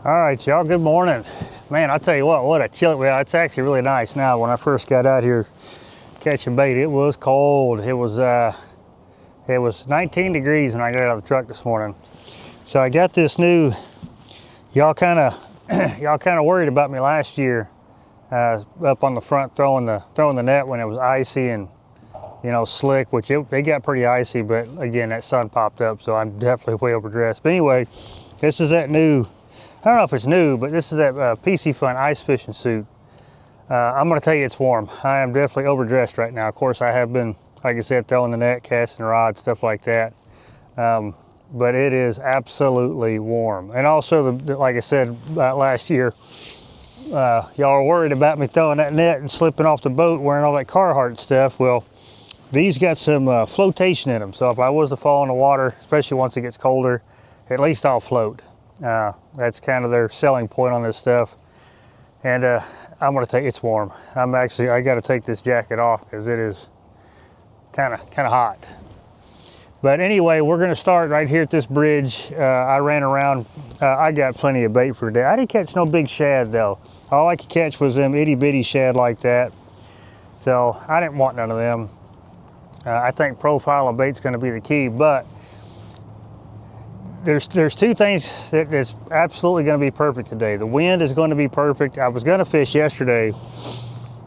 All right, y'all, good morning. Man, I'll tell you what a chill, well, it's actually really nice now. When I first got out here catching bait, it was cold. It was 19 degrees when I got out of the truck this morning. So I got this new, y'all kind of worried about me last year up on the front throwing the net when it was icy and, you know, slick, which it got pretty icy, but again, that sun popped up, so I'm definitely way overdressed. But anyway, this is that new, I don't know if it's new, but this is that Piscifun ice fishing suit. I'm gonna tell you it's warm. I am definitely overdressed right now. Of course, I have been, like I said, throwing the net, casting rods, stuff like that. But it is absolutely warm. And also, like I said last year, y'all are worried about me throwing that net and slipping off the boat wearing all that Carhartt stuff. Well, these got some flotation in them. So if I was to fall in the water, especially once it gets colder, at least I'll float. That's kind of their selling point on this stuff. And I'm gonna take, it's warm. I gotta take this jacket off because it is kind of hot. But anyway, we're gonna start right here at this bridge. I ran around, I got plenty of bait for today. I didn't catch no big shad though. All I could catch was them itty bitty shad like that. So I didn't want none of them. I think profile of bait's gonna be the key, but there's two things that is absolutely going to be perfect today. The wind is going to be perfect. I was going to fish yesterday,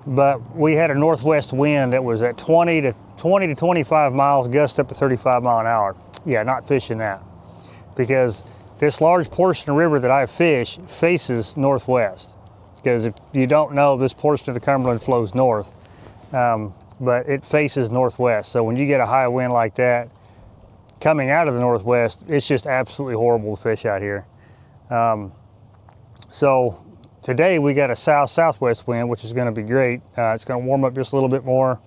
but we had a northwest wind that was at 20 to 25 miles, gust up to 35 mile an hour. Yeah, not fishing that, because this large portion of the river that I fish faces northwest. Because if you don't know, this portion of the Cumberland flows north, but it faces northwest. So when you get a high wind like that, coming out of the northwest, it's just absolutely horrible to fish out here. So today we got a south-southwest wind, which is going to be great. It's going to warm up just a little bit more.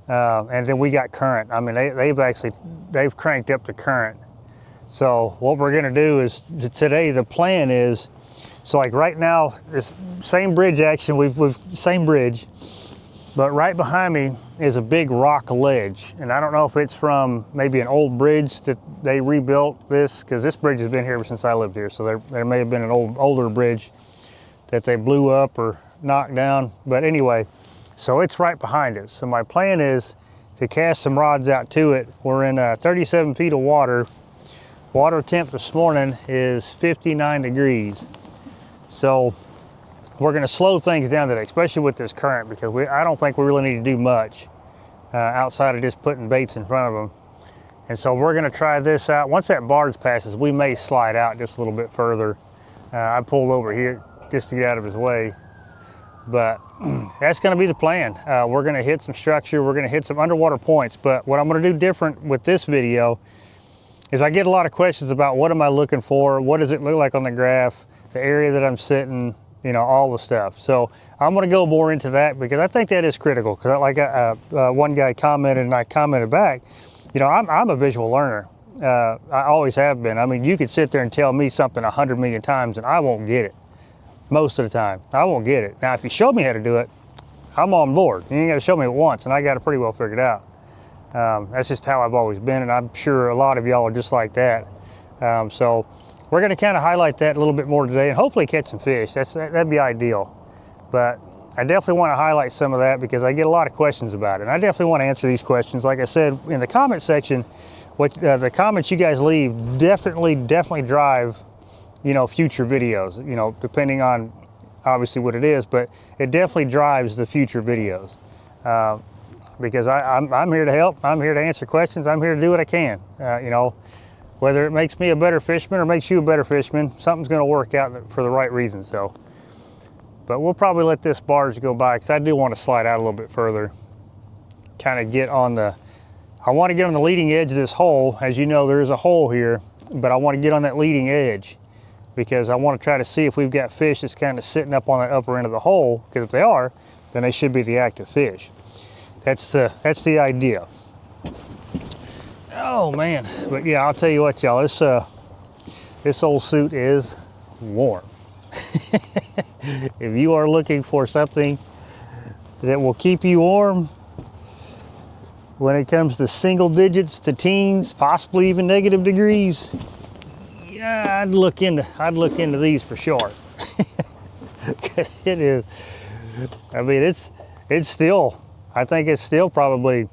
And then we got current. I mean, they've cranked up the current. So what we're going to do is today, the plan is, so like right now, this same bridge action, same bridge, but right behind me is a big rock ledge. And I don't know if it's from maybe an old bridge that they rebuilt this, because this bridge has been here ever since I lived here. So there may have been an older bridge that they blew up or knocked down. But anyway, so it's right behind us. So my plan is to cast some rods out to it. We're in 37 feet of water. Water temp this morning is 59 degrees. So we're going to slow things down today, especially with this current, because I don't think we really need to do much outside of just putting baits in front of them. And so we're going to try this out. Once that barge passes, we may slide out just a little bit further. I pulled over here just to get out of his way. But that's going to be the plan. We're going to hit some structure. We're going to hit some underwater points. But what I'm going to do different with this video is I get a lot of questions about what am I looking for? What does it look like on the graph? The area that I'm sitting, you know, all the stuff. So I'm going to go more into that because I think that is critical. Because like one guy commented and I commented back, you know, I'm a visual learner. I always have been. I mean, you could sit there and tell me something 100 million times and I won't get it. Most of the time, I won't get it. Now, if you show me how to do it, I'm on board. You ain't got to show me it once, and I got it pretty well figured out. That's just how I've always been, and I'm sure a lot of y'all are just like that. So we're going to kind of highlight that a little bit more today and hopefully catch some fish. That'd be ideal. But I definitely want to highlight some of that because I get a lot of questions about it. And I definitely want to answer these questions. Like I said, in the comment section, the comments you guys leave definitely drive, you know, future videos, you know, depending on obviously what it is, but it definitely drives the future videos. Because I'm here to help. I'm here to answer questions. I'm here to do what I can, you know. Whether it makes me a better fisherman or makes you a better fisherman, something's going to work out for the right reason. So, but we'll probably let this barge go by because I do want to slide out a little bit further. Kind of get on the, I want to get on the leading edge of this hole. As you know, there is a hole here, but I want to get on that leading edge because I want to try to see if we've got fish that's kind of sitting up on the upper end of the hole. Because if they are, then they should be the active fish. That's the idea. Oh man, but yeah, I'll tell you what, y'all, this old suit is warm. If you are looking for something that will keep you warm when it comes to single digits to teens, possibly even negative degrees, Yeah, I'd look into these for sure. It is, I mean, it's still, I think it's still probably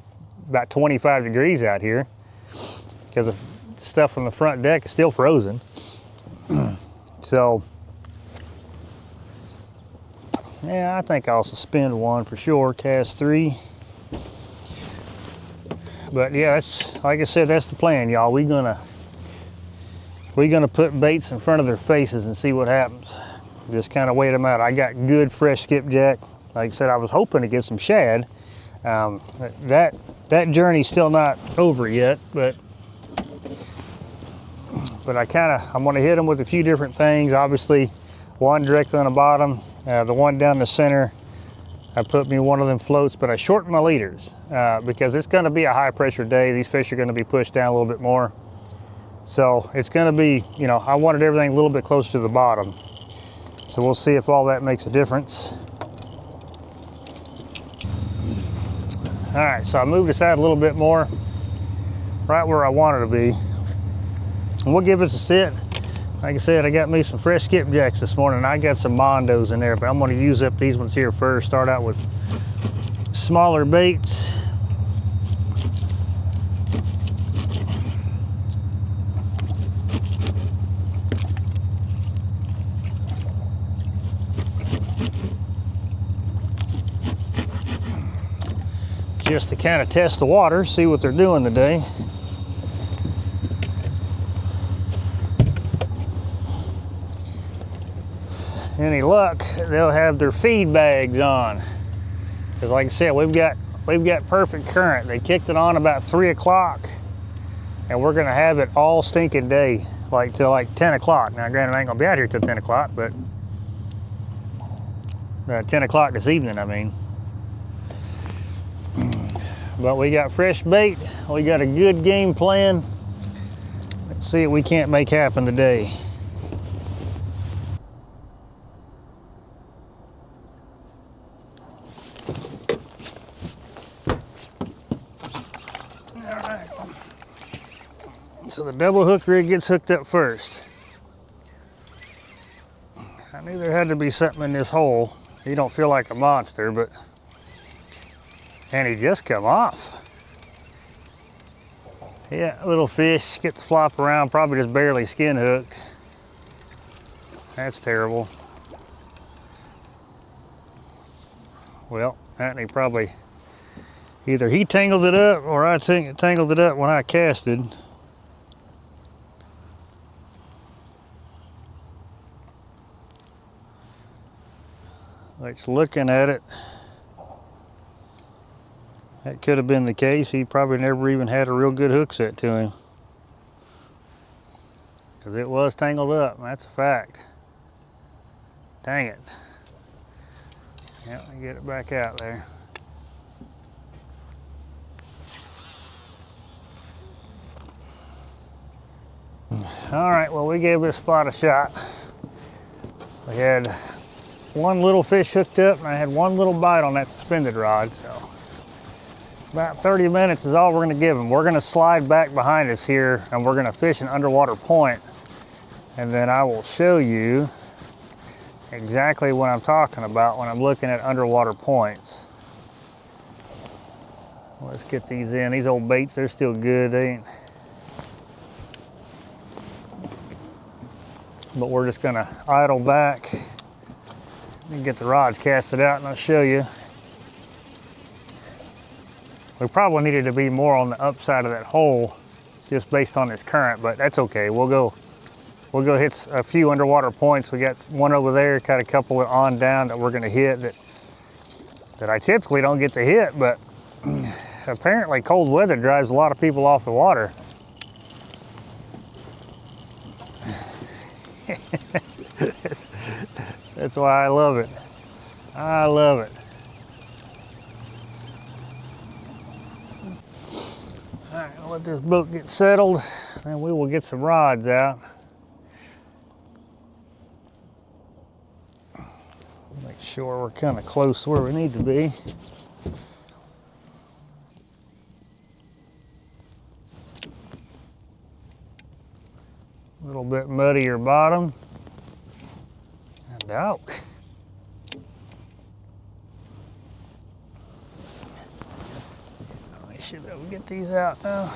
about 25 degrees out here because the stuff from the front deck is still frozen. So, yeah, I think I'll suspend one for sure, cast 3. But yeah, that's, like I said, that's the plan, y'all. We're gonna put baits in front of their faces and see what happens. Just kind of wait them out. I got good fresh skipjack. Like I said, I was hoping to get some shad. That journey's still not over yet, but I'm gonna hit them with a few different things. Obviously, one directly on the bottom, the one down the center. I put me one of them floats, but I shortened my leaders because it's gonna be a high pressure day. These fish are gonna be pushed down a little bit more. So it's gonna be, you know, I wanted everything a little bit closer to the bottom. So we'll see if all that makes a difference. All right, so I moved this out a little bit more, right where I wanted to be. And we'll give this a sit. Like I said, I got me some fresh skipjacks this morning. I got some Mondos in there, but I'm gonna use up these ones here first. Start out with smaller baits. Just to kind of test the water, see what they're doing today. Any luck, they'll have their feed bags on. Because like I said, we've got perfect current. They kicked it on about 3 o'clock, and we're gonna have it all stinking day, like till like 10 o'clock. Now granted, I ain't gonna be out here till 10 o'clock, but 10 o'clock this evening, I mean. But we got fresh bait, we got a good game plan. Let's see what we can't make happen today. Alright. So the double hook rig gets hooked up first. I knew there had to be something in this hole. You don't feel like a monster, but and he just come off. Yeah, little fish get to flop around, probably just barely skin hooked. That's terrible. Well, that he probably, either he tangled it up or I tangled it up when I casted. Like looking at it, that could have been the case. He probably never even had a real good hook set to him, because it was tangled up. That's a fact. Dang it. Yeah, let me get it back out there. All right, well, we gave this spot a shot. We had one little fish hooked up, and I had one little bite on that suspended rod, so about 30 minutes is all we're gonna give him. We're gonna slide back behind us here, and we're gonna fish an underwater point, and then I will show you exactly what I'm talking about when I'm looking at underwater points. Let's get these in. These old baits, they're still good. They ain't. But we're just gonna idle back and get the rods casted out, and I'll show you. We probably needed to be more on the upside of that hole just based on this current, but that's okay. We'll go hit a few underwater points. We got one over there, got a couple on down that we're gonna hit that I typically don't get to hit, but apparently cold weather drives a lot of people off the water. That's why I love it. I love it. All right, I'll let this boat get settled, and we will get some rods out. Make sure we're kind of close to where we need to be. Little little bit muddier bottom. And out. I should be able to get these out now.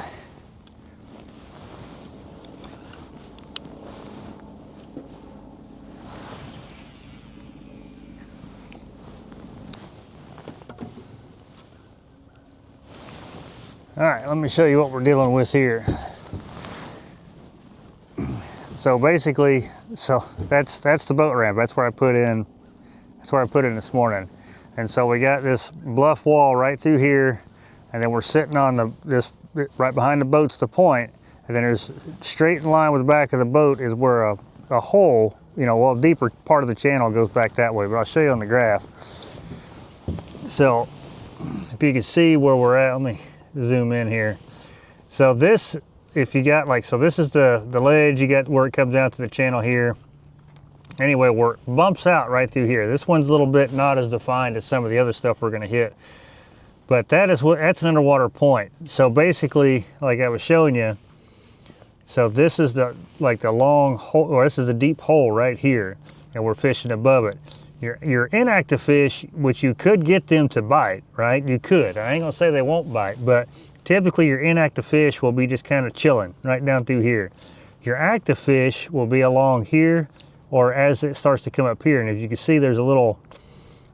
All right, let me show you what we're dealing with here. So basically, that's the boat ramp. That's where I put in. That's where I put in this morning. And so we got this bluff wall right through here, and then we're sitting on this right behind the boat's the point, and then there's straight in line with the back of the boat is where a hole, you know, well, deeper part of the channel goes back that way. But I'll show you on the graph. So if you can see where we're at, let me zoom in here. So this, if you got like, so this is the ledge, you got where it comes down to the channel here. Anyway, where it bumps out right through here. This one's a little bit not as defined as some of the other stuff we're gonna hit. But that's an underwater point. So basically, like I was showing you, so this is the long hole, or this is a deep hole right here, and we're fishing above it. Your inactive fish, which you could get them to bite, right? You could. I ain't gonna say they won't bite, but typically your inactive fish will be just kind of chilling right down through here. Your active fish will be along here, or as it starts to come up here. And if you can see, there's a little,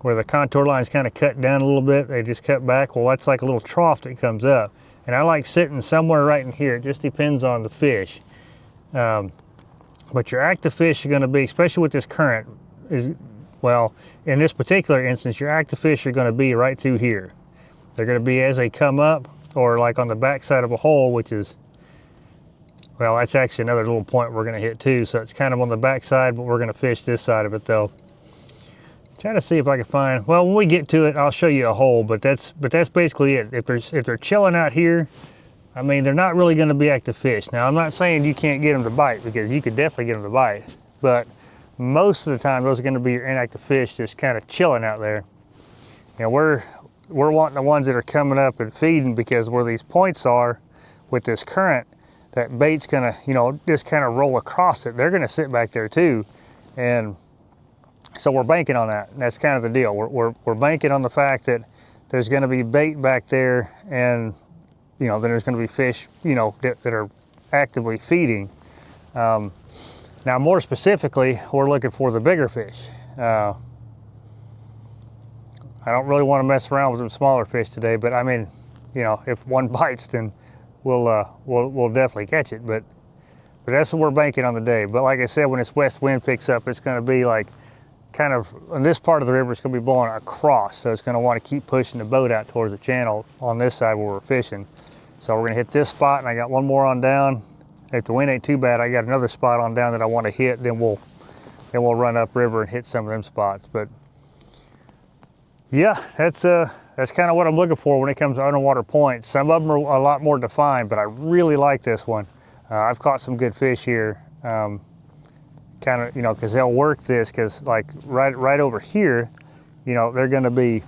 where the contour line's kind of cut down a little bit, they just cut back. Well, that's like a little trough that comes up. And I like sitting somewhere right in here. It just depends on the fish. But your active fish are gonna be, especially with this current, well, in this particular instance, your active fish are gonna be right through here. They're gonna be as they come up, or like on the back side of a hole, which is, well, that's actually another little point we're gonna hit too. So it's kind of on the back side, but we're gonna fish this side of it though. Try to see if I can find, well, when we get to it, I'll show you a hole, but that's basically it. If they're chilling out here, I mean, they're not really gonna be active fish. Now, I'm not saying you can't get them to bite, because you could definitely get them to bite, but most of the time, those are gonna be your inactive fish just kind of chilling out there. You know, we're wanting the ones that are coming up and feeding, because where these points are with this current, that bait's gonna, you know, just kind of roll across it. They're gonna sit back there too. And so we're banking on that. And that's kind of the deal. We're banking on the fact that there's gonna be bait back there, and, you know, then there's gonna be fish, you know, that are actively feeding. Now, more specifically, we're looking for the bigger fish. I don't really want to mess around with them smaller fish today, but I mean, you know, if one bites, then we'll definitely catch it. But that's what we're banking on the day. But like I said, when this west wind picks up, it's going to be like kind of, on this part of the river, it's going to be blowing across. So it's going to want to keep pushing the boat out towards the channel on this side where we're fishing. So we're going to hit this spot, and I got one more on down. If the wind ain't too bad, I got another spot on down that I want to hit. Then we'll run upriver and hit some of them spots. But yeah, that's kind of what I'm looking for when it comes to underwater points. Some of them are a lot more defined, but I really like this one. I've caught some good fish here. Kind of, you know, because they'll work this, because like right over here, you know, they're gonna be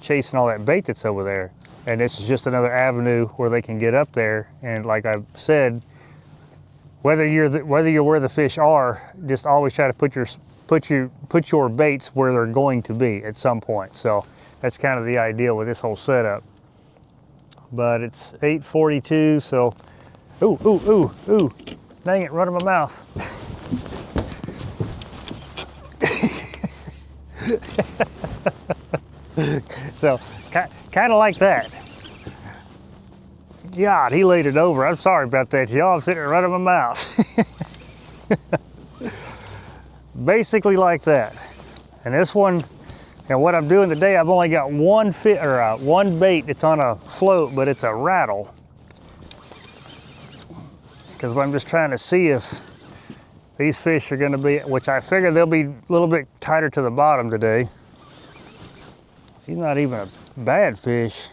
chasing all that bait that's over there. And this is just another avenue where they can get up there. And like I've said, whether you're where the fish are, just always try to put your baits where they're going to be at some point. So that's kind of the idea with this whole setup. But it's 8:42, so ooh, dang it, run in my mouth. So kind of like that. God, he laid it over. I'm sorry about that, y'all. I'm sitting there right in my mouth. Basically like that. And this one, and what I'm doing today, I've only got one bait that's on a float, but it's a rattle. Because I'm just trying to see if these fish are going to be, which I figure they'll be a little bit tighter to the bottom today. He's not even a bad fish.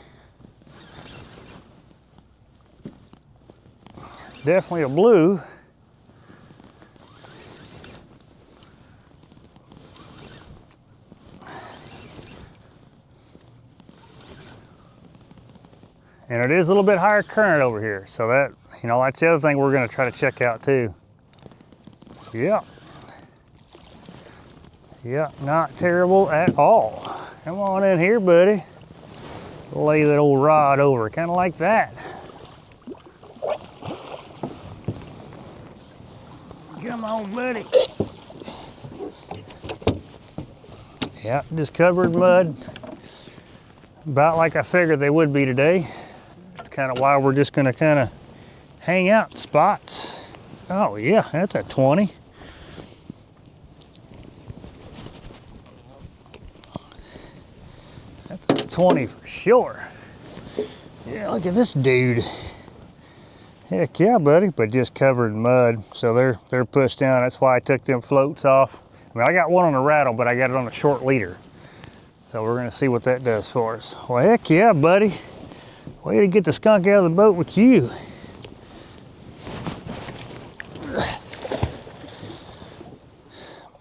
Definitely a blue. And it is a little bit higher current over here, so that You know, that's the other thing we're gonna try to check out too. Yeah. Yeah, not terrible at all. Come on in here, buddy. Lay that old rod over, kind of like that. Come on, buddy. Yeah, just covered in mud. About like I figured they would be today. That's kind of why we're just gonna kind of hang out in spots. Oh yeah, that's a 20. That's a 20 for sure. Yeah, look at this dude. Heck yeah, buddy, but just covered in mud. So they're pushed down. That's why I took them floats off. I mean, I got one on a rattle, but I got it on a short leader. So we're gonna see what that does for us. Well, heck yeah, buddy. Way to get the skunk out of the boat with you.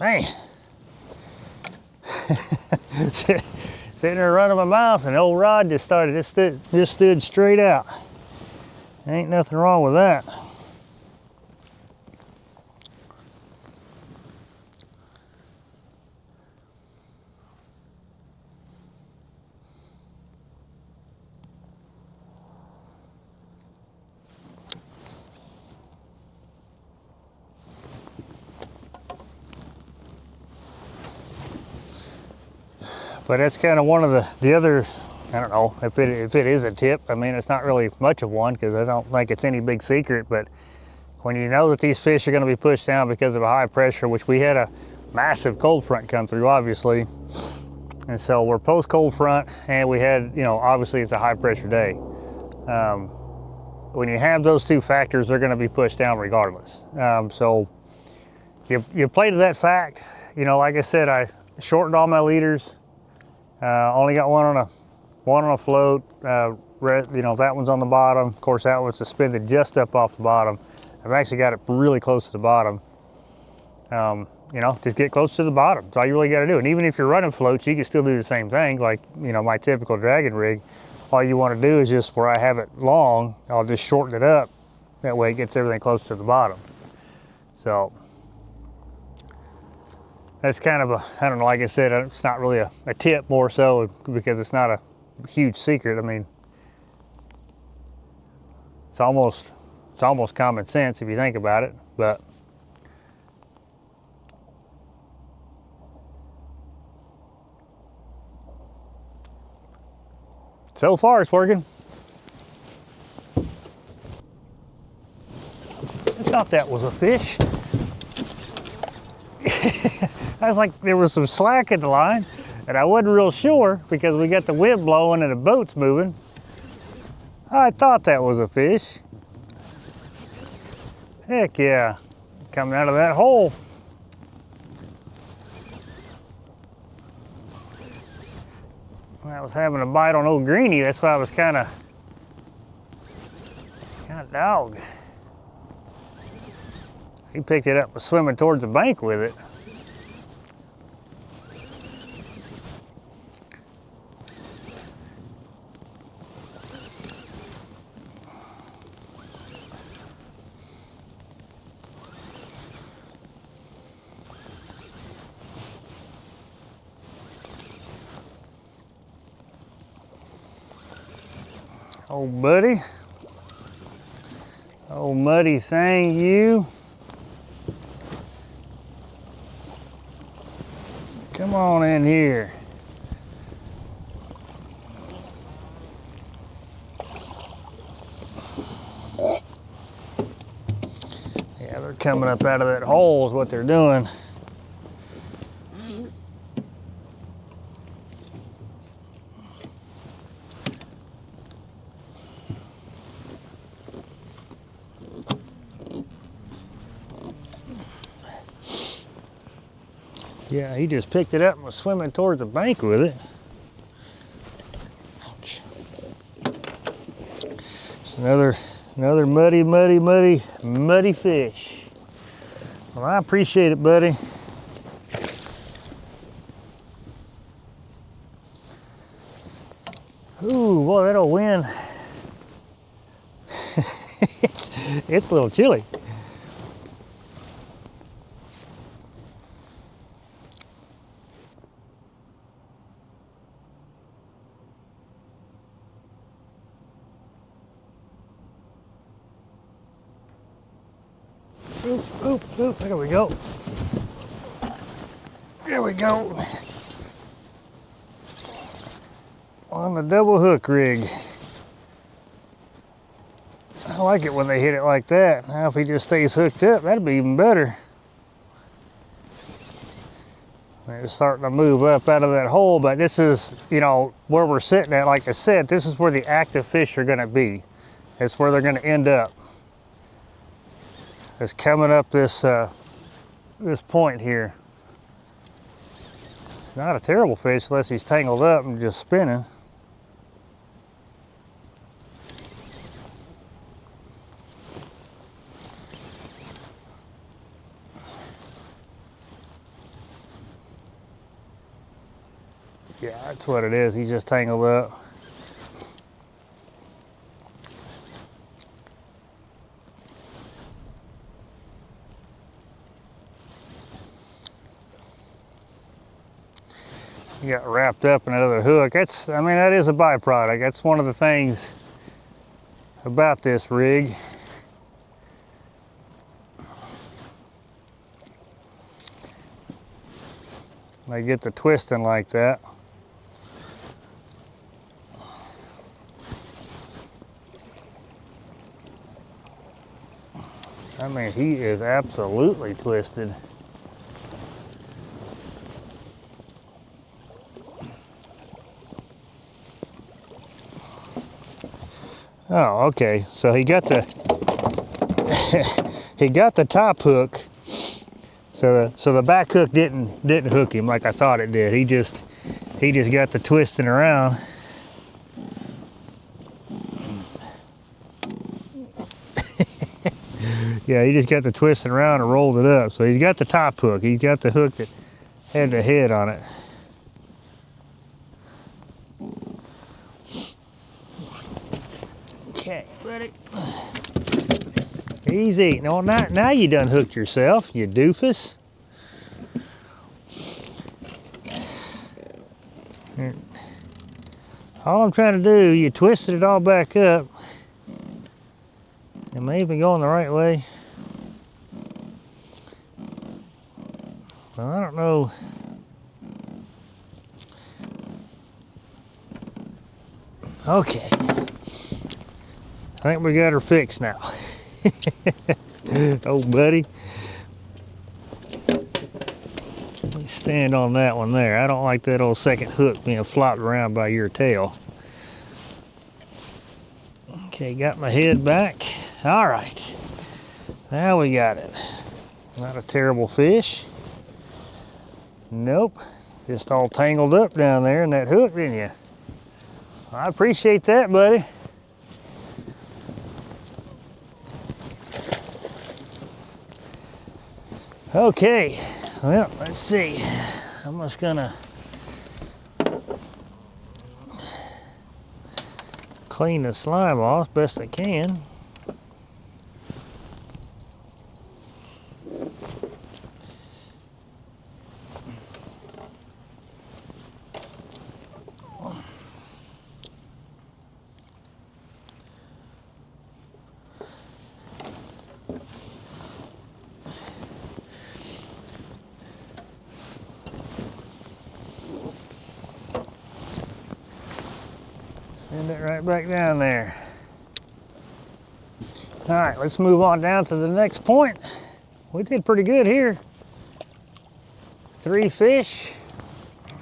Man. Sitting there running my mouth and the old rod just stood straight out. Ain't nothing wrong with that. But that's kind of one of the other, I don't know if it is a tip. I mean, it's not really much of one because I don't think it's any big secret, but when you know that these fish are going to be pushed down because of a high pressure, which we had a massive cold front come through, obviously. And so we're post cold front and we had, you know, obviously it's a high pressure day. When you have those two factors, they're going to be pushed down regardless. So you play to that fact. You know, like I said, I shortened all my leaders. Only got one on a float. You know, that one's on the bottom. Of course, that one's suspended just up off the bottom. I've actually got it really close to the bottom. You know, just get close to the bottom. That's all you really got to do. And even if you're running floats, you can still do the same thing. Like, you know, my typical Draggin rig. All you want to do is just where I have it long, I'll just shorten it up. That way it gets everything close to the bottom. So that's kind of a, I don't know, like I said, it's not really a tip, more so because it's not a huge secret. I mean, it's almost common sense if you think about it, but so far it's working. I thought that was a fish. I was like, there was some slack in the line, and I wasn't real sure because we got the wind blowing and the boat's moving. I thought that was a fish. Heck yeah, coming out of that hole. When I was having a bite on old Greenie, that's why I was kind of dog. He picked it up, was swimming towards the bank with it. Oh, buddy. Oh, muddy thing, you. Come on in here. Yeah, they're coming up out of that hole is what they're doing. Yeah, he just picked it up and was swimming towards the bank with it. Ouch. It's another muddy fish. Well, I appreciate it, buddy. Ooh, boy, that'll win. it's a little chilly. Oop, oop, oop, there we go. There we go. On the double hook rig. I like it when they hit it like that. Now if he just stays hooked up, that'd be even better. They're starting to move up out of that hole, but this is, you know, where we're sitting at. Like I said, this is where the active fish are gonna be. It's where they're gonna end up. It's coming up this this point here. It's not a terrible fish unless he's tangled up and just spinning. Yeah, that's what it is. He's just tangled up. He got wrapped up in another hook. That's, I mean, that is a byproduct. That's one of the things about this rig. They get the twisting like that. I mean, he is absolutely twisted. Oh, okay. So he got the he got the top hook. So the back hook didn't hook him like I thought it did. He just got the twisting around. Yeah, he just got the twisting around and rolled it up. So he's got the top hook. He's got the hook that had the head on it. Okay, buddy. Easy. No, now you done hooked yourself, you doofus. All I'm trying to do, you twisted it all back up. It may have been going the right way. Well, I don't know. Okay. I think we got her fixed now. Oh, buddy. Let me stand on that one there. I don't like that old second hook being flopped around by your tail. Okay, got my head back. All right. Now we got it. Not a terrible fish. Nope. Just all tangled up down there in that hook, didn't you? I appreciate that, buddy. Okay, well, let's see. I'm just gonna clean the slime off best I can. Send it right back down there. All right, let's move on down to the next point. We did pretty good here. 3 fish.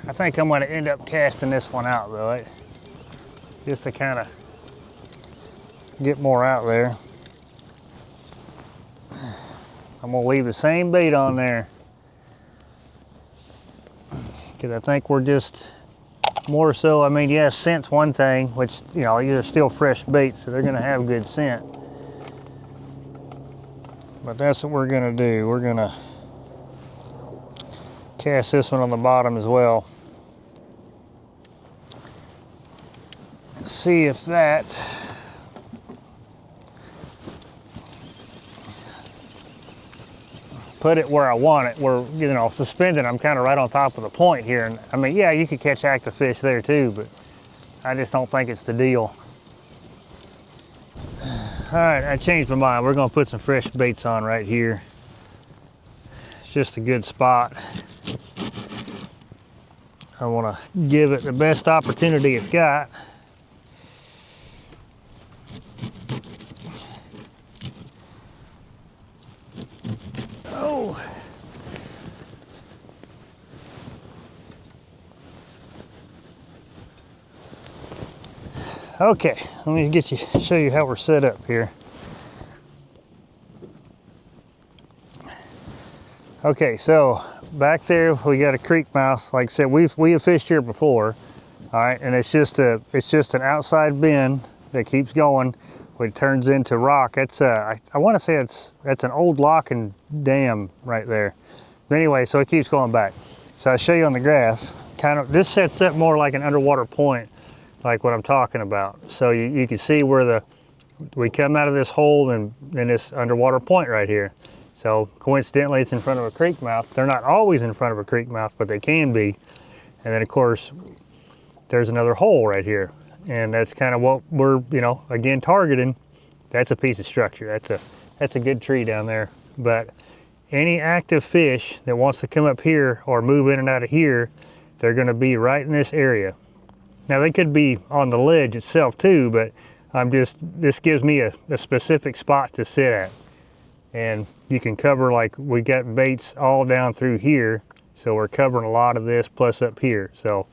I think I'm gonna end up casting this one out though, just to kind of get more out there. I'm gonna leave the same bait on there because I think we're just more so, I mean, yeah, scent's one thing, which, you know, these are still fresh baits, so they're gonna have good scent. But that's what we're gonna do. We're gonna cast this one on the bottom as well. See if that put it where I want it, where, you know, suspended, I'm kind of right on top of the point here. And I mean, yeah, you could catch active fish there too, but I just don't think it's the deal. All right, I changed my mind. We're gonna put some fresh baits on right here. It's just a good spot. I wanna give it the best opportunity it's got. Oh. Okay, let me show you how we're set up here. Okay, so back there we got a creek mouth. Like I said, we have fished here before. All right, and it's just an outside bend that keeps going. It turns into rock. It's I want to say that's an old locking dam right there. But anyway, so it keeps going back. So I'll show you on the graph. Kind of this sets up more like an underwater point, like what I'm talking about. So you can see where we come out of this hole and this underwater point right here. So coincidentally, it's in front of a creek mouth. They're not always in front of a creek mouth, but they can be. And then of course, there's another hole right here. And that's kind of what we're, you know, again, targeting. That's a piece of structure. That's a good tree down there. But any active fish that wants to come up here or move in and out of here, they're gonna be right in this area. Now they could be on the ledge itself too, but this gives me a specific spot to sit at. And you can cover, like we got baits all down through here. So we're covering a lot of this plus up here. So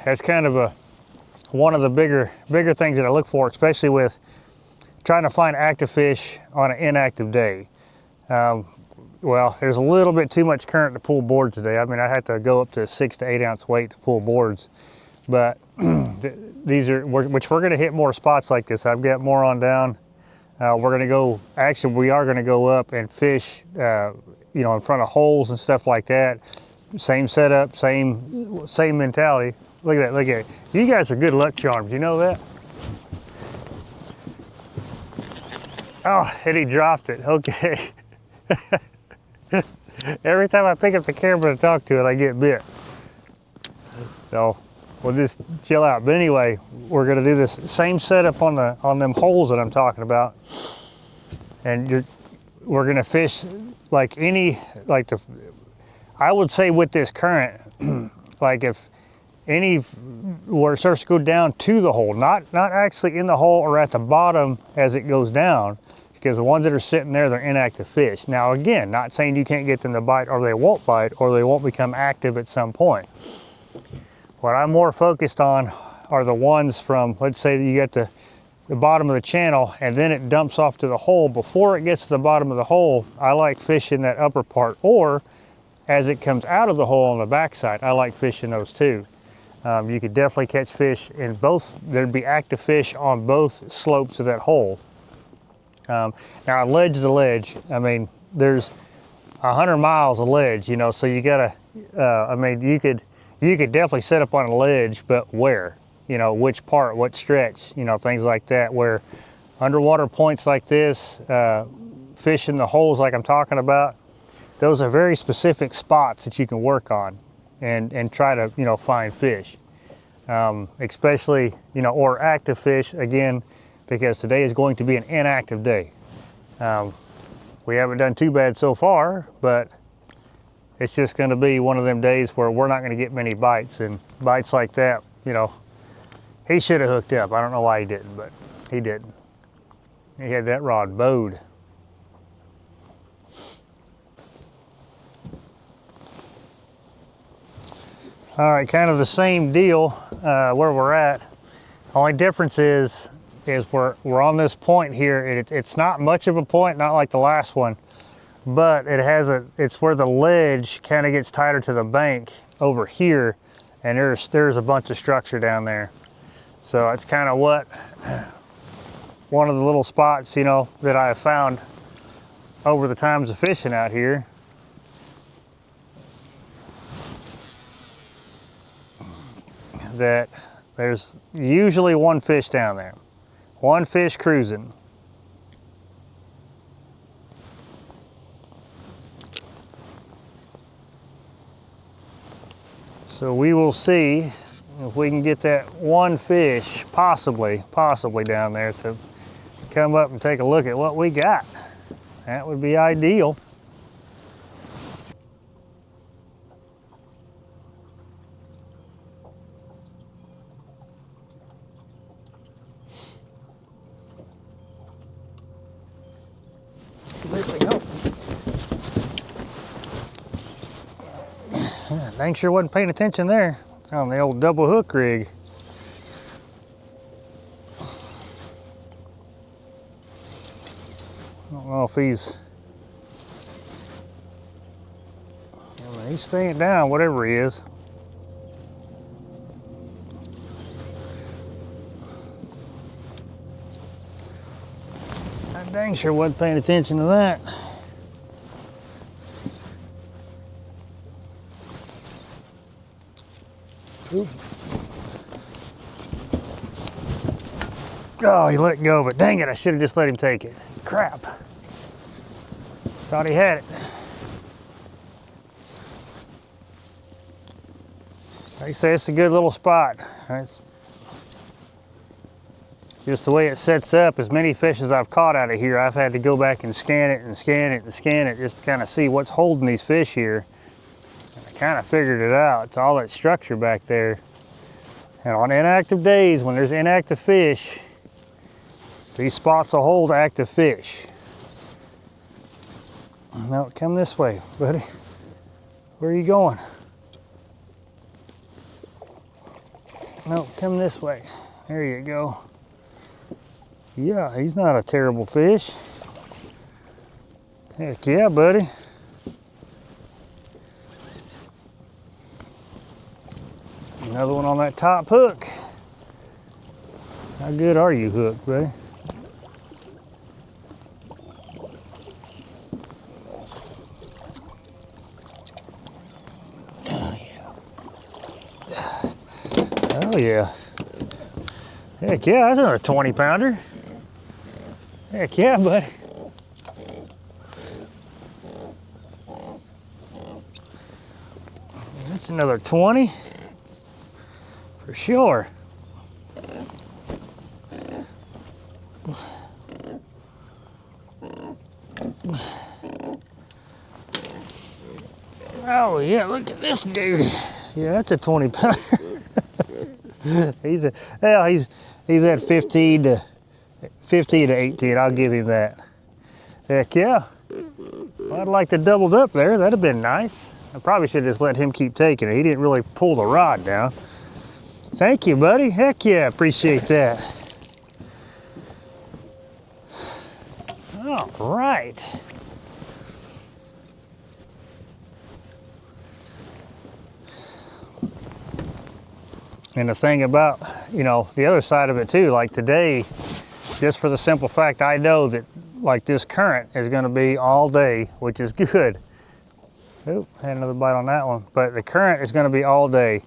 that's kind of one of the bigger things that I look for, especially with trying to find active fish on an inactive day. Well, there's a little bit too much current to pull boards today. I mean, I had to go up to 6 to 8 ounce weight to pull boards, but these are, which we're gonna hit more spots like this. I've got more on down. We're gonna go, actually we are gonna go up and fish, you know, in front of holes and stuff like that. Same setup, same mentality. Look at that, look at it. You guys are good luck charms, you know that? Oh, and he dropped it, okay. Every time I pick up the camera to talk to it, I get bit. So we'll just chill out. But anyway, we're gonna do this same setup on them holes that I'm talking about. And we're gonna fish like I would say with this current, like where it starts to go down to the hole, not actually in the hole or at the bottom as it goes down, because the ones that are sitting there, they're inactive fish. Now again, not saying you can't get them to bite or they won't become active at some point. What I'm more focused on are the ones from, let's say that you get the bottom of the channel and then it dumps off to the hole. Before it gets to the bottom of the hole, I like fishing that upper part, or as it comes out of the hole on the backside, I like fishing those too. You could definitely catch fish in both. There'd be active fish on both slopes of that hole. Now a ledge is a ledge. I mean, there's 100 miles of ledge, you know, so you gotta, I mean, you could definitely set up on a ledge, but where? You know, which part, what stretch, you know, things like that, where underwater points like this, fishing the holes like I'm talking about, those are very specific spots that you can work on and try to, you know, find fish. Especially, you know, or active fish, again, because today is going to be an inactive day. We haven't done too bad so far, but it's just gonna be one of them days where we're not gonna get many bites, and bites like that, you know, he should have hooked up. I don't know why he didn't, but he didn't. He had that rod bowed. All right, kind of the same deal where we're at. Only difference is we're on this point here. It's not much of a point, not like the last one, but it's where the ledge kind of gets tighter to the bank over here, and there's a bunch of structure down there. So it's kind of one of the little spots, you know, that I have found over the times of fishing out here. That there's usually one fish down there, one fish cruising. So we will see if we can get that one fish, possibly down there, to come up and take a look at what we got. That would be ideal. There we go. Dang sure wasn't paying attention there. It's on the old double hook rig. I don't know if he's staying down, whatever he is. I dang sure wasn't paying attention to that. Oop. Oh, he let go of it. Dang it, I should have just let him take it. Crap. Thought he had it. Like I say, it's a good little spot. It's just the way it sets up. As many fish as I've caught out of here, I've had to go back and scan it and scan it and scan it just to kind of see what's holding these fish here. And I kind of figured it out. It's all that structure back there. And on inactive days, when there's inactive fish, these spots will hold active fish. No, come this way, buddy. Where are you going? No, come this way. There you go. Yeah, he's not a terrible fish. Heck yeah, buddy. Another one on that top hook. How good are you, hook, buddy? Oh yeah. Heck yeah, that's another 20 pounder. Heck yeah, buddy. That's another 20 for sure. Oh yeah, look at this dude. Yeah, that's a 20 pounder. He's at 15 to 18. I'll give him that. Heck yeah. Well, I'd like to doubled up there. That'd have been nice. I probably should have just let him keep taking it. He didn't really pull the rod down. Thank you, buddy. Heck yeah, appreciate that. All right. And the thing about, you know, the other side of it too, like today, just for the simple fact I know that like this current is going to be all day, which is good. Oop, had another bite on that one. But the current is going to be all day.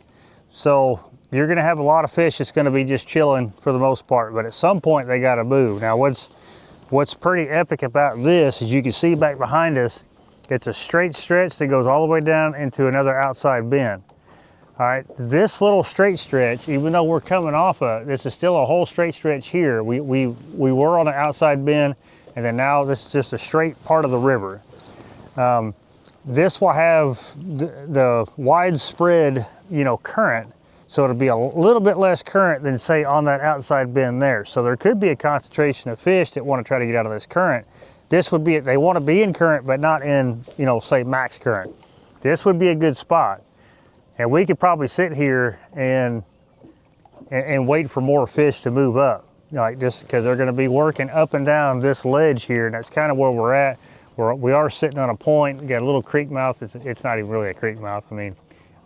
So you're going to have a lot of fish that's going to be just chilling for the most part. But at some point they got to move. Now what's pretty epic about this is you can see back behind us, it's a straight stretch that goes all the way down into another outside bend. All right, this little straight stretch, even though we're coming off of, this is still a whole straight stretch here. We were on an outside bend, and then now this is just a straight part of the river. This will have the widespread, you know, current, so it'll be a little bit less current than say on that outside bend there. So there could be a concentration of fish that want to try to get out of this current. This would be, they want to be in current, but not in, you know, say max current. This would be a good spot. And we could probably sit here and wait for more fish to move up, like just because they're going to be working up and down this ledge here, and that's kind of where we're at. We are sitting on a point. We got a little creek mouth. It's not even really a creek mouth. I mean,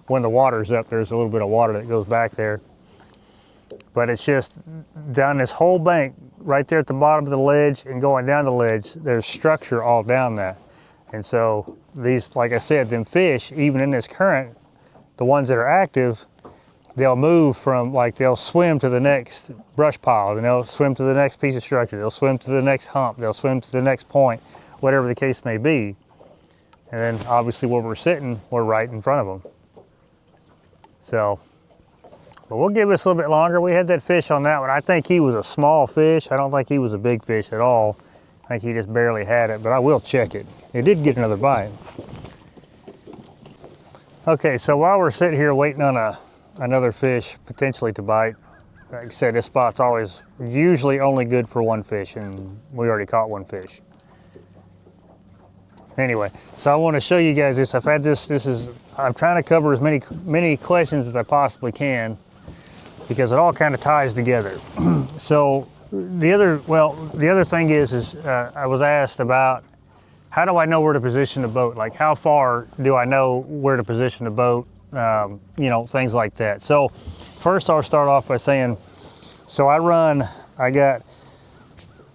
when the water's up, there's a little bit of water that goes back there. But it's just down this whole bank, right there at the bottom of the ledge and going down the ledge, there's structure all down that. And so these, like I said, them fish, even in this current, the ones that are active, they'll move from, like, they'll swim to the next brush pile, and they'll swim to the next piece of structure, they'll swim to the next hump, they'll swim to the next point, whatever the case may be. And then obviously where we're sitting, we're right in front of them. So, but we'll give this a little bit longer. We had that fish on that one. I think he was a small fish. I don't think he was a big fish at all. I think he just barely had it, but I will check it. It did get another bite. Okay, so while we're sitting here waiting on another fish potentially to bite, like I said, this spot's always usually only good for one fish, and we already caught one fish. Anyway, so I want to show you guys this. I've had this. I'm trying to cover as many questions as I possibly can because it all kind of ties together. So the other thing is I was asked about, how do I know where to position the boat? Like, how far do I know where to position the boat? You know, things like that. So first I'll start off by saying, so I got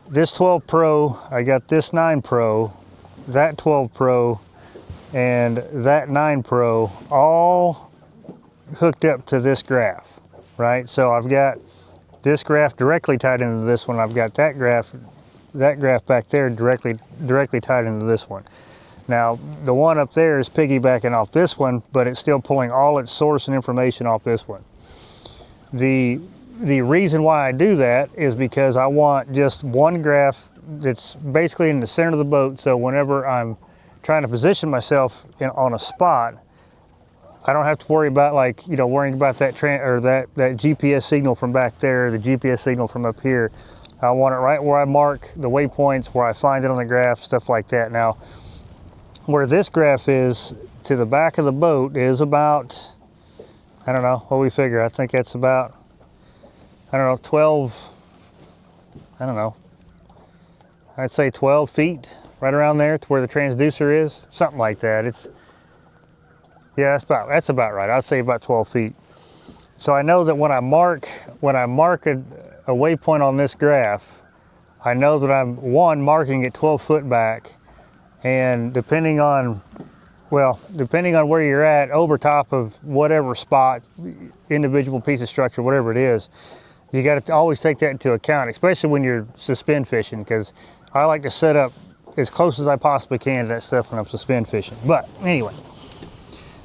this 12 Pro, I got this 9 Pro, that 12 Pro, and that 9 Pro, all hooked up to this graph, right? So I've got this graph directly tied into this one. I've got that graph back there directly tied into this one. Now, the one up there is piggybacking off this one, but it's still pulling all its source and information off this one. The reason why I do that is because I want just one graph that's basically in the center of the boat, so whenever I'm trying to position myself on a spot, I don't have to worry about, like, you know, worrying about that GPS signal from back there, the GPS signal from up here. I want it right where I mark the waypoints, where I find it on the graph, stuff like that. Now, where this graph is to the back of the boat is about, I don't know, what we figure. I think that's about, I don't know, 12, I don't know, I'd say 12 feet, right around there to where the transducer is, something like that. Yeah, that's about right. I'd say about 12 feet. So I know that when I mark a waypoint on this graph, I know that I'm, one, marking it 12 foot back, and depending on where you're at, over top of whatever spot, individual piece of structure, whatever it is, you got to always take that into account, especially when you're suspend fishing, because I like to set up as close as I possibly can to that stuff when I'm suspend fishing. But anyway,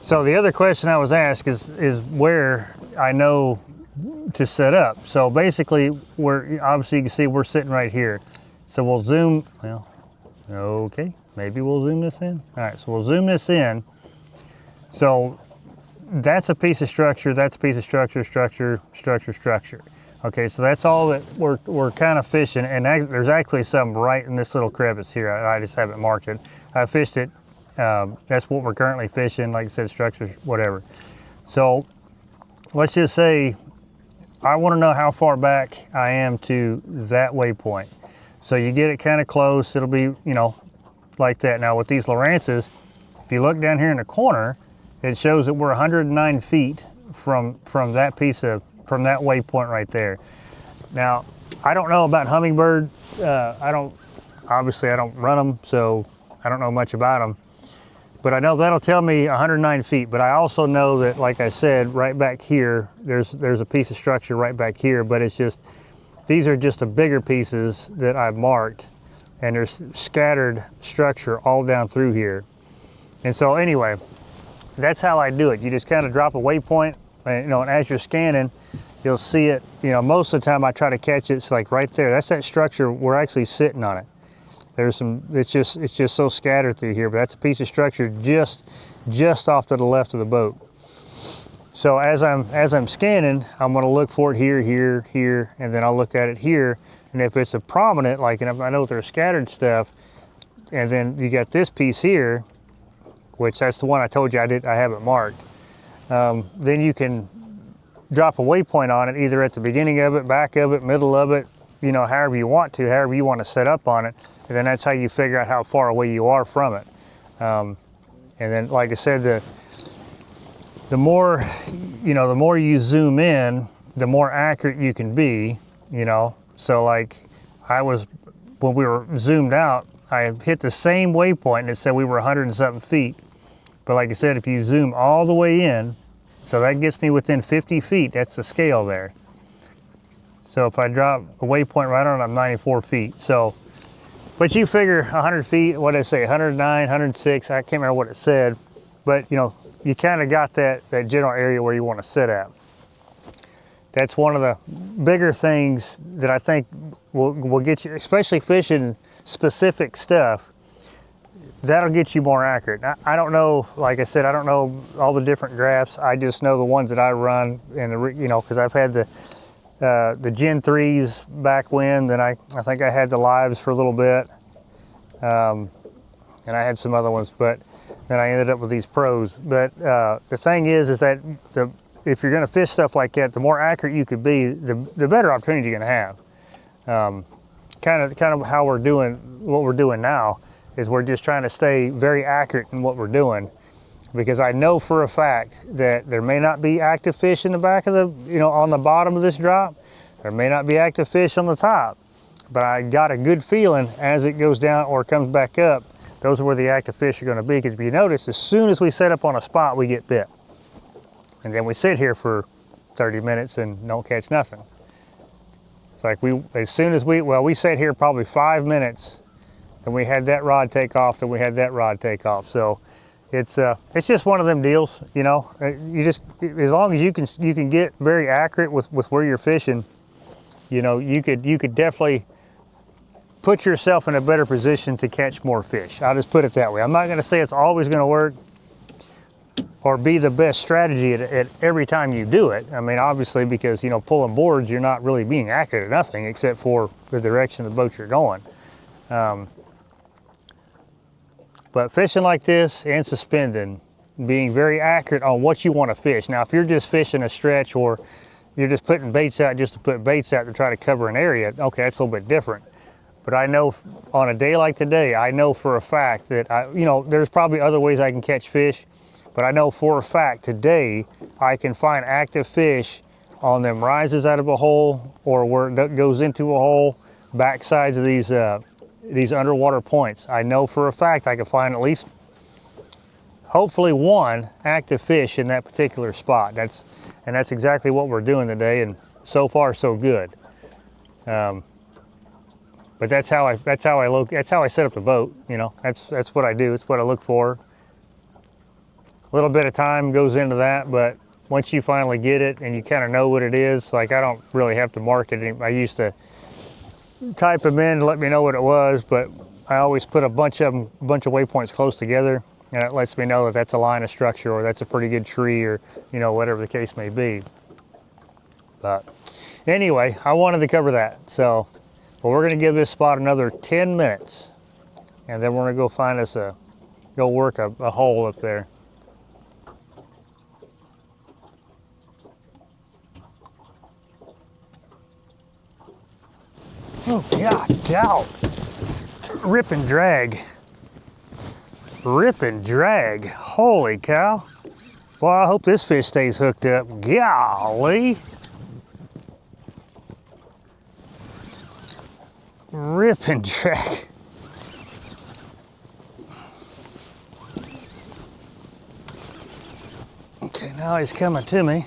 so the other question I was asked is where I know to set up. So basically, obviously you can see we're sitting right here. So we'll zoom, well, okay, maybe we'll zoom this in. All right, so we'll zoom this in. So that's a piece of structure, that's a piece of structure, structure. Okay, so that's all that we're kind of fishing, and there's actually some right in this little crevice here. I just haven't marked it. I fished it. That's what we're currently fishing, like I said, structures, whatever. So let's just say I want to know how far back I am to that waypoint. So you get it kind of close, it'll be, you know, like that. Now with these Lowrances, if you look down here in the corner, it shows that we're 109 feet from that waypoint right there. Now, I don't know about hummingbird. Obviously I don't run them, so I don't know much about them. But I know that'll tell me 109 feet. But I also know that, like I said, right back here, there's a piece of structure right back here, but it's just, these are just the bigger pieces that I've marked, and there's scattered structure all down through here. And so anyway, that's how I do it. You just kind of drop a waypoint, and, you know, and as you're scanning, you'll see it. You know, most of the time I try to catch it. It's like right there. That's that structure. We're actually sitting on it. There's some. It's just so scattered through here. But that's a piece of structure just off to the left of the boat. So as I'm scanning, I'm going to look for it here, and then I'll look at it here. And if it's a prominent, like, and if I know there's scattered stuff, and then you got this piece here, which that's the one I told you I haven't marked. Then you can drop a waypoint on it, either at the beginning of it, back of it, middle of it, you know, however you want to set up on it. And then that's how you figure out how far away you are from it. And then, like I said, the more you zoom in, the more accurate you can be, you know. So like when we were zoomed out, I hit the same waypoint and it said we were 100 and something feet. But like I said, if you zoom all the way in, so that gets me within 50 feet, that's the scale there. So if I drop a waypoint right on it, I'm 94 feet. So, but you figure 100 feet, what did I say, 109, 106, I can't remember what it said. But, you know, you kind of got that general area where you want to sit at. That's one of the bigger things that I think will get you, especially fishing specific stuff, that'll get you more accurate. I don't know, like I said, I don't know all the different graphs. I just know the ones that I run, and you know, because I've had the Gen 3s back when, then I think I had the lives for a little bit, and I had some other ones, but then I ended up with these pros. But the thing is that if you're going to fish stuff like that, the more accurate you could be, the better opportunity you're going to have. Kind of how we're doing what we're doing now is we're just trying to stay very accurate in what we're doing, because I know for a fact that there may not be active fish in the back of on the bottom of this drop. There may not be active fish on the top, but I got a good feeling as it goes down or comes back up, those are where the active fish are going to be. Because if you notice, as soon as we set up on a spot, we get bit. And then we sit here for 30 minutes and don't catch nothing. It's like as soon as we sat here probably 5 minutes, then we had that rod take off, then we had that rod take off. So it's just one of them deals, you know. You just, as long as you can get very accurate with where you're fishing, you know, you could definitely put yourself in a better position to catch more fish. I'll just put it that way. I'm not going to say it's always going to work or be the best strategy at every time you do it. I mean, obviously, because, you know, pulling boards, you're not really being accurate at nothing except for the direction of the boat you're going. But fishing like this and suspending, being very accurate on what you want to fish. Now, if you're just fishing a stretch or you're just putting baits out just to put baits out to try to cover an area, okay, that's a little bit different. But I know on a day like today, I know for a fact that, you know, there's probably other ways I can catch fish, but I know for a fact today I can find active fish on them rises out of a hole or where it goes into a hole, backsides of these underwater points. I know for a fact I can find at least, hopefully, one active fish in that particular spot. That's exactly what we're doing today, and so far so good. But that's how I set up the boat. You know, that's what I do. It's what I look for. A little bit of time goes into that, but once you finally get it and you kind of know what it is, like I don't really have to mark it. I used to type them in to let me know what it was, but I always put a bunch of waypoints close together, and it lets me know that that's a line of structure or that's a pretty good tree, or, you know, whatever the case may be. But anyway, I wanted to cover that. So, well, we're going to give this spot another 10 minutes, and then we're going to go find us go work a hole up there. Oh, God, doubt. Rip and drag. Rip and drag. Holy cow. Well, I hope this fish stays hooked up. Golly. Rip and drag. Okay, now he's coming to me.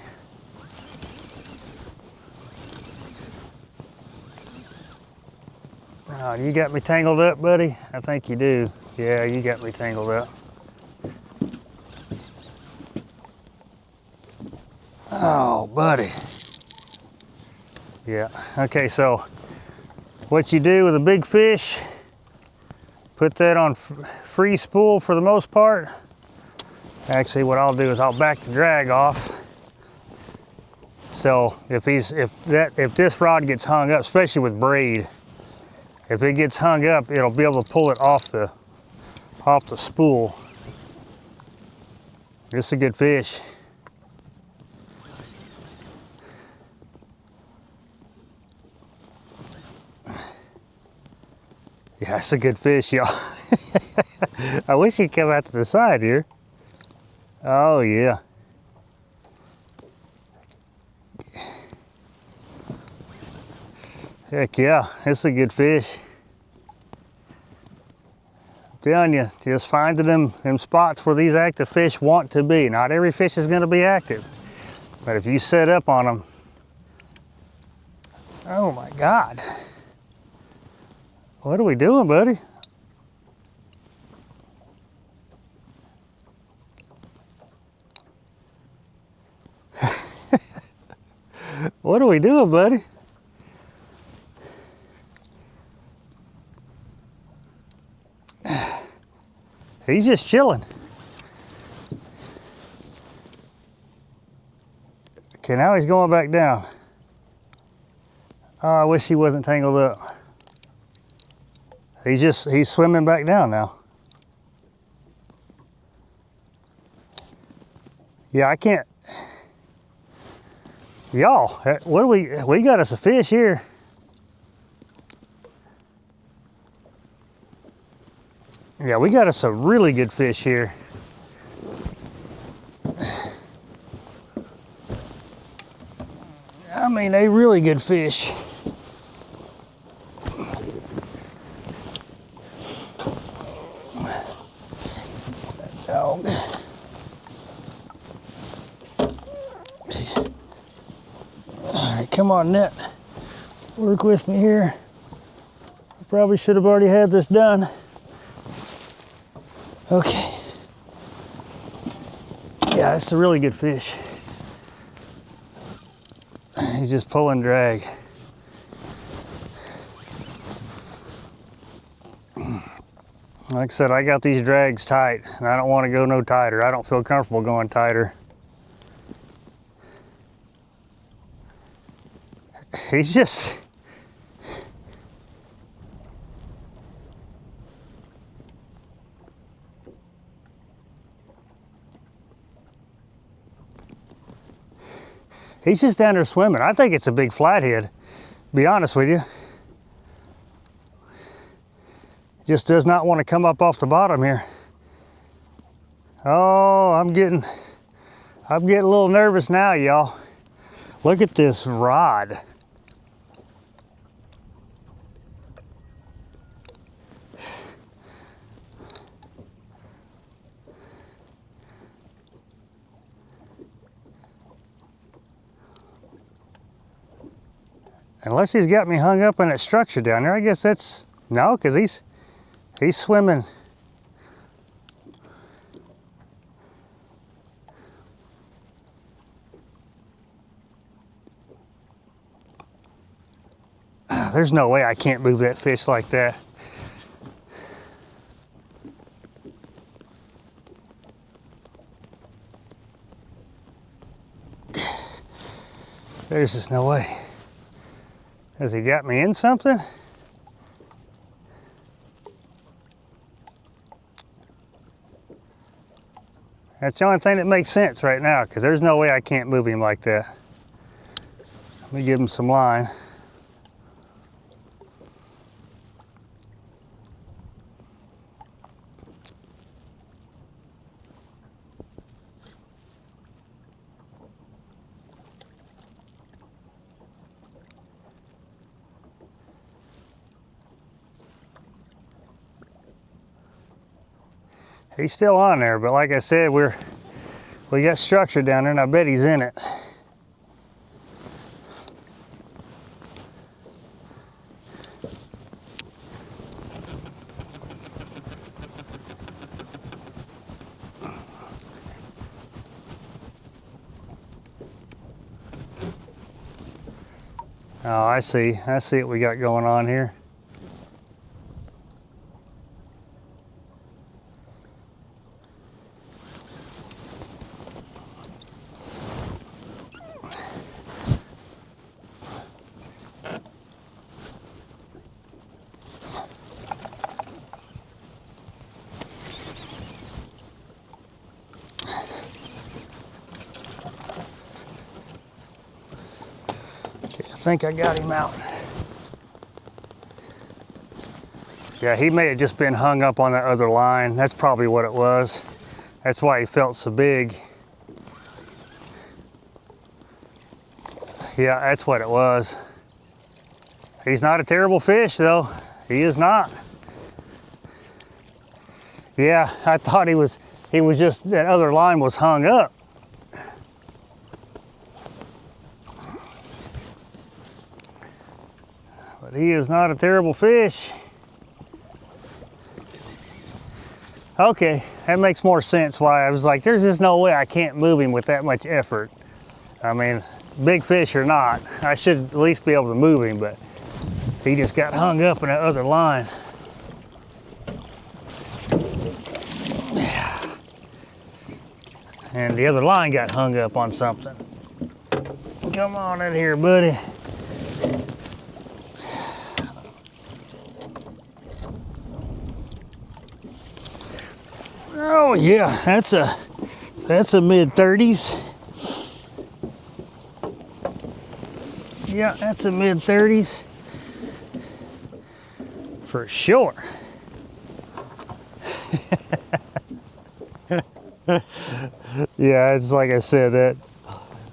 Oh, you got me tangled up, buddy? I think you do. Yeah, you got me tangled up. Oh, buddy. Yeah, okay, so what you do with a big fish, put that on free spool for the most part. Actually, what I'll do is I'll back the drag off. So if this rod gets hung up, especially with braid, if it gets hung up, it'll be able to pull it off the spool. This is a good fish. Yeah, that's a good fish, y'all. I wish he'd come out to the side here. Oh, yeah. Heck yeah, it's a good fish. I'm telling you, just finding them spots where these active fish want to be. Not every fish is going to be active, but if you set up on them, oh my God. What are we doing, buddy? What are we doing, buddy? He's just chilling. Okay, now he's going back down. Oh, I wish he wasn't tangled up. He's swimming back down now. Yeah, I can't. Y'all, what do we got us a fish here. Yeah, we got us a really good fish here. I mean, a really good fish. That dog. All right, come on, net. Work with me here. I probably should have already had this done. Okay. Yeah, it's a really good fish. He's just pulling drag. Like I said, I got these drags tight, and I don't want to go no tighter. I don't feel comfortable going tighter. He's just... He's just down there swimming. I think it's a big flathead, to be honest with you. Just does not want to come up off the bottom here. Oh, I'm getting a little nervous now, y'all. Look at this rod. Unless he's got me hung up in that structure down there, I guess that's, no, because he's swimming. There's no way I can't move that fish like that. There's just no way. Has he got me in something? That's the only thing that makes sense right now, because there's no way I can't move him like that. Let me give him some line. He's still on there, but like I said, we got structure down there, and I bet he's in it. Oh, I see what we got going on here. I think I got him out. Yeah, he may have just been hung up on that other line. That's probably what it was. That's why he felt so big. Yeah, that's what it was. He's not a terrible fish though. He is not. Yeah, I thought he was just, that other line was hung up. But he is not a terrible fish. Okay, that makes more sense why I was like, there's just no way I can't move him with that much effort. I mean, big fish or not. I should at least be able to move him, but he just got hung up in that other line. And the other line got hung up on something. Come on in here, buddy. Oh yeah, that's a mid-30s. Yeah, that's a mid-30s for sure. Yeah, it's like I said, that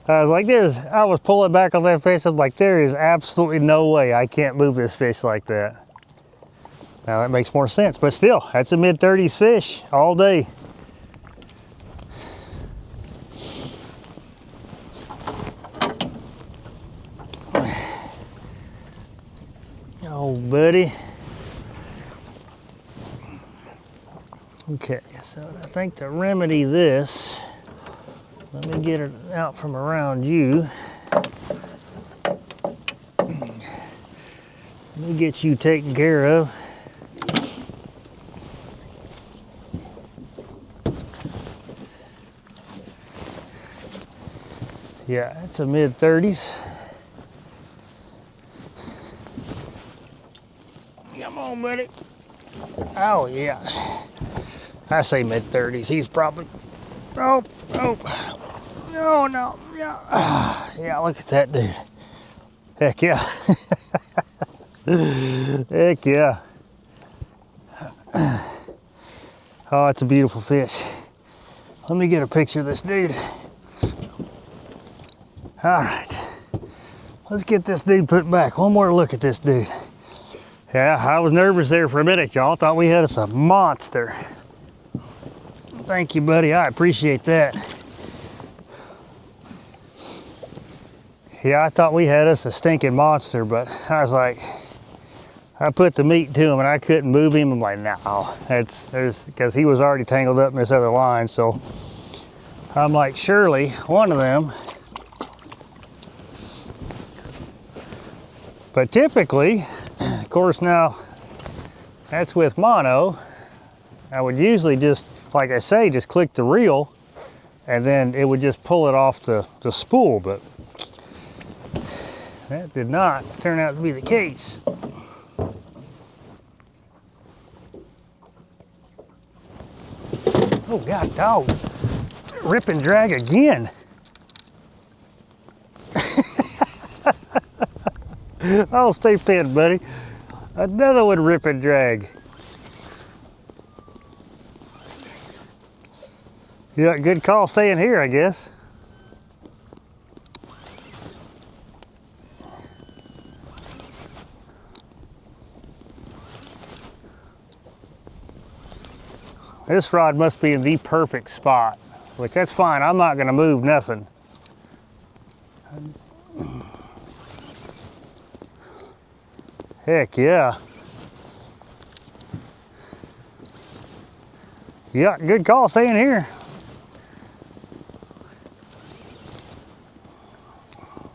I was like, I was pulling back on that fish. I'm like, there is absolutely no way I can't move this fish like that. Now that makes more sense, but still, that's a mid-30s fish all day. Oh, buddy. Okay, so I think to remedy this, let me get it out from around you. Let me get you taken care of. Yeah, it's a mid-30s. Come on, buddy. Oh, yeah. I say mid-30s. He's probably... Oh, no. Yeah. Yeah, look at that dude. Heck yeah. Heck yeah. Oh, it's a beautiful fish. Let me get a picture of this dude. All right. Let's get this dude put back. One more look at this dude. Yeah, I was nervous there for a minute, y'all. Thought we had us a monster. Thank you, buddy. I appreciate that. Yeah, I thought we had us a stinking monster, but I was like, I put the meat to him and I couldn't move him. I'm like, no, because he was already tangled up in this other line. So I'm like, surely one of them. But typically, of course, now that's with mono. I would usually just, like I say, just click the reel and then it would just pull it off the spool, but that did not turn out to be the case. Oh God, dog, rip and drag again. Oh, stay pinned, buddy. Another one rip and drag. Yeah, good call staying here, I guess. This rod must be in the perfect spot, which that's fine. I'm not gonna move nothing. Heck yeah. Yeah, good call staying here.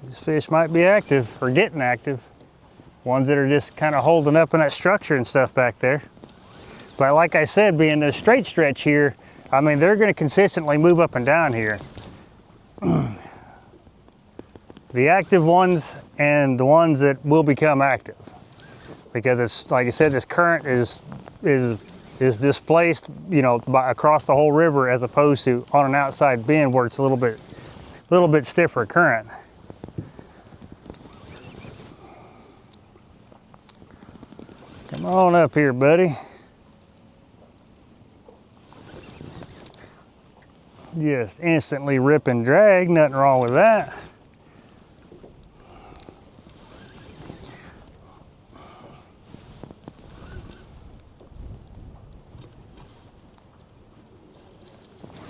These fish might be active, or getting active. Ones that are just kind of holding up in that structure and stuff back there. But like I said, being the straight stretch here, I mean, they're gonna consistently move up and down here. The active ones and the ones that will become active. Because it's, like I said, this current is displaced, you know, across the whole river, as opposed to on an outside bend where it's a little bit stiffer current. Come on up here, buddy. Just instantly rip and drag, nothing wrong with that.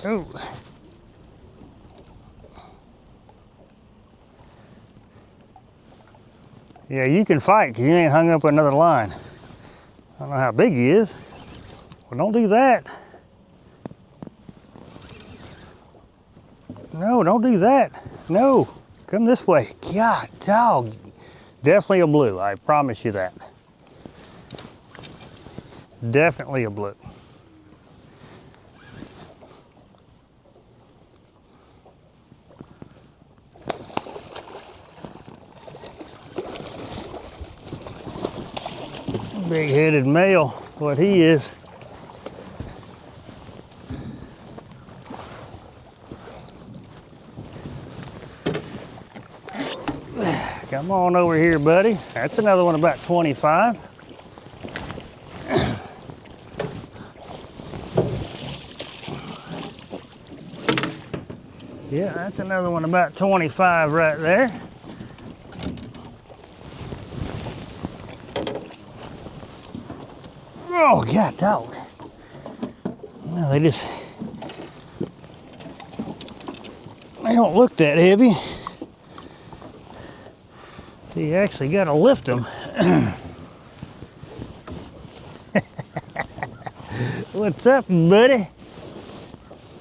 Ooh. Yeah, you can fight because you ain't hung up another line. I don't know how big he is. Well, don't do that. No, don't do that. No. Come this way. God, dog. Definitely a blue, I promise you that. Definitely a blue. Big-headed male, what he is. Come on over here, buddy. That's another one about 25. Yeah, that's another one about 25 right there. Oh, God, dog. Well, they don't look that heavy. So you actually got to lift them. What's up, buddy?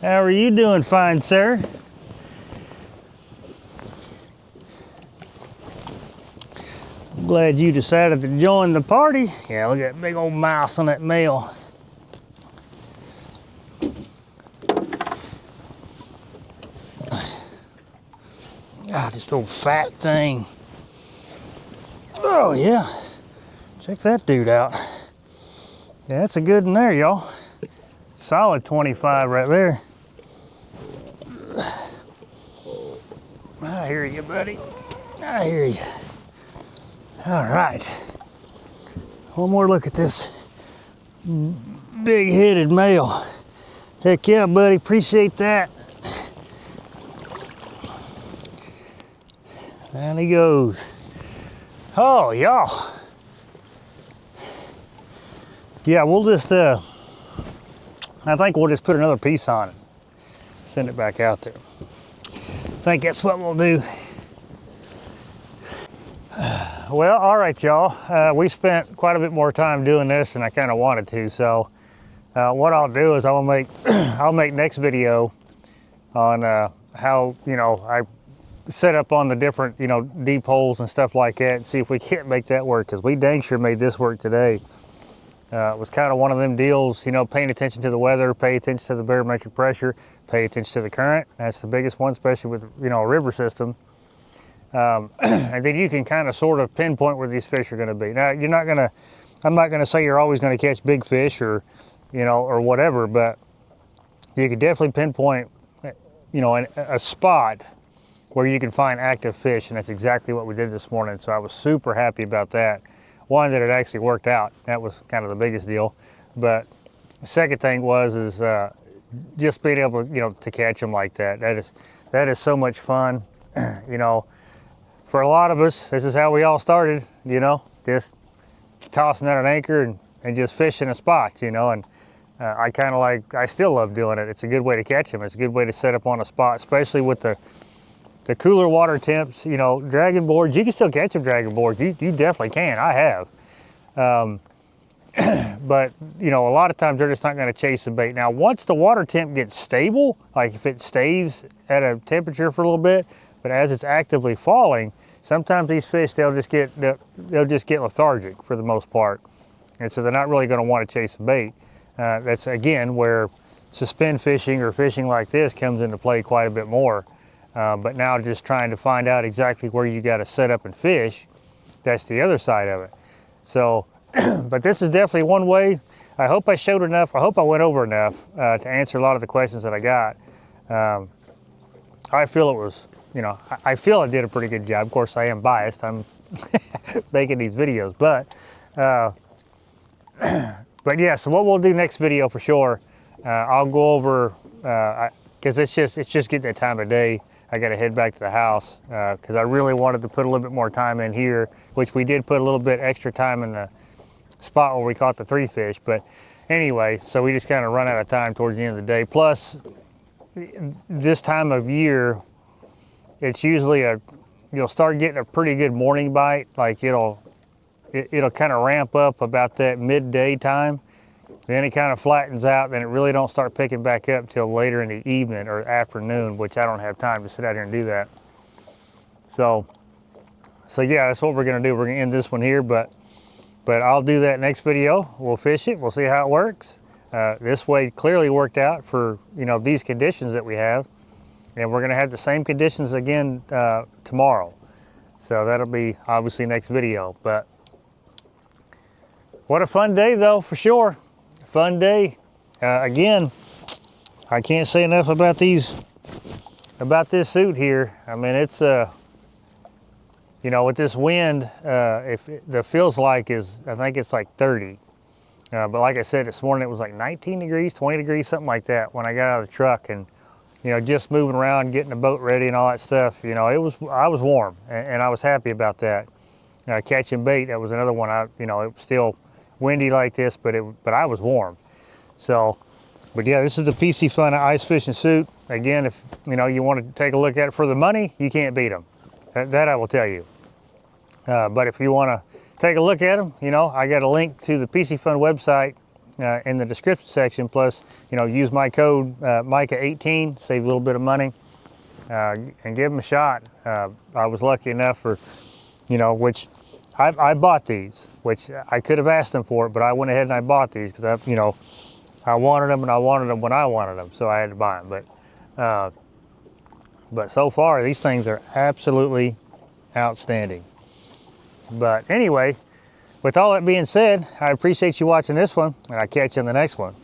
How are you doing, fine sir? I'm glad you decided to join the party. Yeah, look at that big old mouth on that male. God, this old fat thing. Oh yeah, check that dude out. Yeah, that's a good one there, y'all. Solid 25 right there. I hear you, buddy. I hear you. All right. One more look at this big-headed male. Heck yeah, buddy. Appreciate that. And he goes. Oh, y'all. Yeah, we'll just, I think we'll just put another piece on it. Send it back out there. I think that's what we'll do. Well, all right, y'all. We spent quite a bit more time doing this than I kind of wanted to. So what I'll do is I'll make next video on how, I set up on the different, deep holes and stuff like that and see if we can't make that work, because we dang sure made this work today. It was kind of one of them deals, paying attention to the weather, pay attention to the barometric pressure, pay attention to the current. That's the biggest one, especially with, a river system. And then you can kind of sort of pinpoint where these fish are going to be. Now, I'm not going to say you're always going to catch big fish or, or whatever, but you can definitely pinpoint, a spot where you can find active fish, and that's exactly what we did this morning. So I was super happy about that. One, that it actually worked out. That was kind of the biggest deal. But the second thing is just being able to, to catch them like that. That is so much fun. For a lot of us, this is how we all started, just tossing out an anchor and just fishing a spot, and I still love doing it. It's a good way to catch them. It's a good way to set up on a spot, especially with the cooler water temps, dragging boards. You can still catch them dragging boards. You definitely can. I have. But, a lot of times they're just not going to chase the bait. Now, once the water temp gets stable, like if it stays at a temperature for a little bit, but as it's actively falling, sometimes these fish, they'll just get lethargic for the most part. And so they're not really going to want to chase the bait. That's, again, where suspend fishing or fishing like this comes into play quite a bit more. But now just trying to find out exactly where you got to set up and fish, that's the other side of it. So, but this is definitely one way. I hope I showed enough. I hope I went over enough to answer a lot of the questions that I got. I feel it was, I feel I did a pretty good job. Of course, I am biased. I'm making these videos, but yeah. So what we'll do next video for sure, I'll go over because it's just getting that time of day. I got to head back to the house because I really wanted to put a little bit more time in here, which we did put a little bit extra time in the spot where we caught the 3 fish. But anyway, so we just kind of run out of time towards the end of the day. Plus, this time of year, it's usually you'll start getting a pretty good morning bite. Like it'll kind of ramp up about that midday time. Then it kind of flattens out, then it really don't start picking back up till later in the evening or afternoon, which I don't have time to sit out here and do that. So yeah, that's what we're gonna do. We're gonna end this one here, but I'll do that next video. We'll fish it, we'll see how it works. This way clearly worked out for, you know, these conditions that we have. And we're gonna have the same conditions again tomorrow. So that'll be obviously next video. But what a fun day though, for sure. Fun day. Again, I can't say enough about this suit here. I mean, it's you know, with this wind, the feels like is, I think it's like 30. But like I said, this morning it was like 19 degrees, 20 degrees, something like that when I got out of the truck, and you know, just moving around, getting the boat ready and all that stuff. You know, I was warm, and I was happy about that. Catching bait, that was another one. You know, it was still windy like this, but I was warm. So, but yeah, this is the Piscifun ice fishing suit. Again, if you know you want to take a look at it for the money, you can't beat them. That I will tell you. But if you want to take a look at them, you know, I got a link to the Piscifun website in the description section. Plus, you know, use my code Micah18, save a little bit of money, and give them a shot. I was lucky enough for, you know, which I bought these, which I could have asked them for it, but I went ahead and I bought these because you know, I wanted them and I wanted them when I wanted them, so I had to buy them. But so far, these things are absolutely outstanding. But anyway, with all that being said, I appreciate you watching this one, and I'll catch you in the next one.